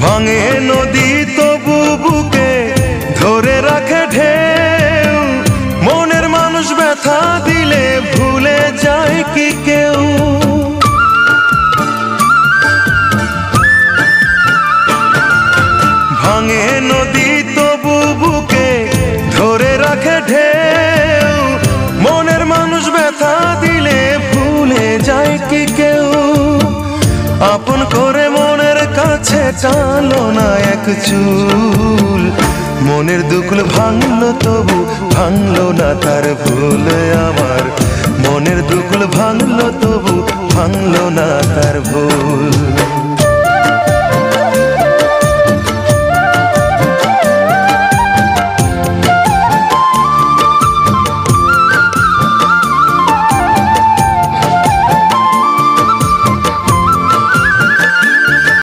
ভাঙে নদী তবু বুকে ধরে রাখে ঢেউ, মনের মানুষ ব্যথা দিলে ভুলে যায় কি কেউ? ভাঙে নদী তবু বুকে ধরে রাখে ঢেউ, মনের মানুষ ব্যথা দিলে ভুলে যায় কি কেউ? আপন করে মনের কাছে টানলো না এক চুল, মনের দুকুল ভাঙলো তবু ভাঙলো না তার ভুল। আমার মনের দুকুল ভাঙলো তবু ভাঙলো না তার ভুল।